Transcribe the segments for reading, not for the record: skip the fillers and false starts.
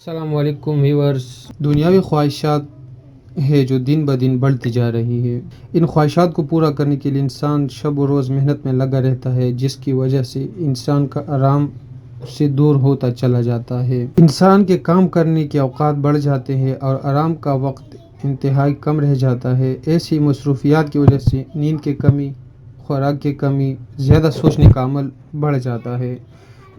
السلام علیکم ویورز، دنیاوی خواہشات ہے جو دن بدن بڑھتی جا رہی ہے۔ ان خواہشات کو پورا کرنے کے لیے انسان شب و روز محنت میں لگا رہتا ہے، جس کی وجہ سے انسان کا آرام سے دور ہوتا چلا جاتا ہے۔ انسان کے کام کرنے کے اوقات بڑھ جاتے ہیں اور آرام کا وقت انتہائی کم رہ جاتا ہے۔ ایسی مصروفیات کی وجہ سے نیند کی کمی، خوراک کی کمی، زیادہ سوچنے کا عمل بڑھ جاتا ہے۔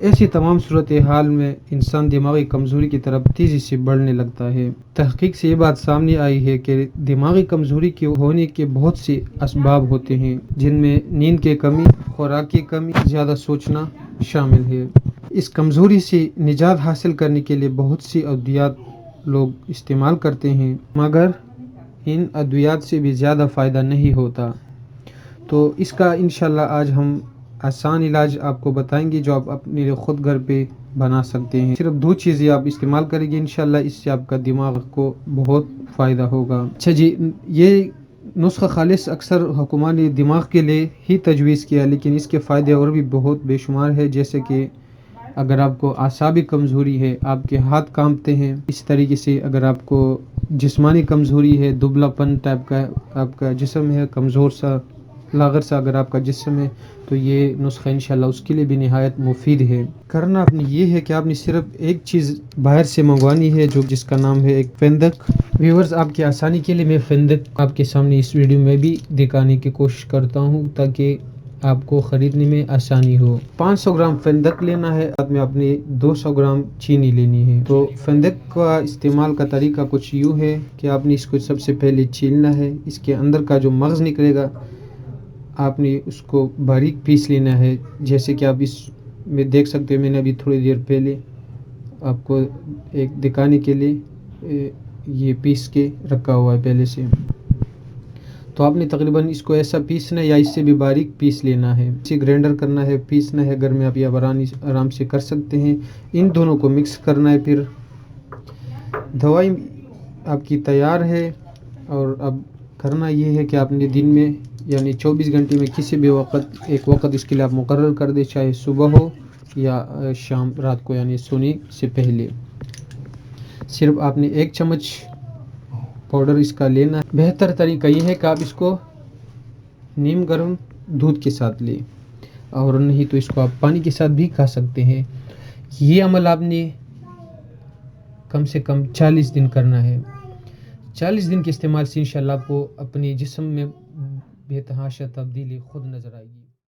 ایسی تمام صورتحال میں انسان دماغی کمزوری کی طرف تیزی سے بڑھنے لگتا ہے۔ تحقیق سے یہ بات سامنے آئی ہے کہ دماغی کمزوری کے ہونے کے بہت سے اسباب ہوتے ہیں، جن میں نیند کی کمی، خوراک کی کمی، زیادہ سوچنا شامل ہے۔ اس کمزوری سے نجات حاصل کرنے کے لیے بہت سی ادویات لوگ استعمال کرتے ہیں، مگر ان ادویات سے بھی زیادہ فائدہ نہیں ہوتا۔ تو اس کا انشاءاللہ آج ہم آسان علاج آپ کو بتائیں گے جو آپ اپنے خود گھر پہ بنا سکتے ہیں۔ صرف 2 چیزیں آپ استعمال کریں گے، انشاءاللہ اس سے آپ کا دماغ کو بہت فائدہ ہوگا۔ اچھا جی، یہ نسخہ خالص اکثر حکمان نے دماغ کے لیے ہی تجویز کیا، لیکن اس کے فائدے اور بھی بہت بے شمار ہے، جیسے کہ اگر آپ کو اعصابی کمزوری ہے، آپ کے ہاتھ کانپتے ہیں، اس طریقے سے اگر آپ کو جسمانی کمزوری ہے، دبلا پن ٹائپ کا آپ کا جسم ہے، کمزور سا لاغر سا اگر آپ کا جسم ہے، تو یہ نسخہ انشاءاللہ اس کے لیے بھی نہایت مفید ہے۔ کرنا آپ نے یہ ہے کہ آپ نے صرف ایک چیز باہر سے منگوانی ہے، جس کا نام ہے ایک فندق۔ ویورز، آپ کی آسانی کے لیے میں فندق آپ کے سامنے اس ویڈیو میں بھی دکھانے کی کوشش کرتا ہوں تاکہ آپ کو خریدنے میں آسانی ہو۔ 500 گرام فندق لینا ہے، ساتھ میں اپنی 200 گرام چینی لینی ہے۔ تو فندق کا استعمال کا طریقہ کچھ یوں ہے کہ آپ نے اس کو سب سے پہلے چھیلنا ہے، اس کے اندر کا جو مغز نکلے گا آپ نے اس کو باریک پیس لینا ہے، جیسے کہ آپ اس میں دیکھ سکتے ہیں، میں نے ابھی تھوڑی دیر پہلے آپ کو ایک دکھانے کے لیے یہ پیس کے رکھا ہوا ہے پہلے سے۔ تو آپ نے تقریباً اس کو ایسا پیسنا ہے یا اس سے بھی باریک پیس لینا ہے، اسے گرائنڈر کرنا ہے، پیسنا ہے، گھر میں آپ یہ آرام سے کر سکتے ہیں۔ ان دونوں کو مکس کرنا ہے، پھر دوائی آپ کی تیار ہے۔ اور اب کرنا یہ ہے کہ آپ نے دن میں یعنی 24 گھنٹے میں کسی بھی ایک وقت اس کے لیے آپ مقرر کر دیں، چاہے صبح ہو یا شام رات کو، یعنی سونے سے پہلے۔ صرف آپ نے 1 چمچ پاؤڈر اس کا لینا ہے۔ بہتر طریقہ یہ ہے کہ آپ اس کو نیم گرم دودھ کے ساتھ لیں، اور نہیں تو اس کو آپ پانی کے ساتھ بھی کھا سکتے ہیں۔ یہ عمل آپ نے کم سے کم 40 دن کرنا ہے۔ 40 دن کے استعمال سے انشاءاللہ آپ کو اپنے جسم میں بے تحاشا تبدیلی خود نظر آئے گی۔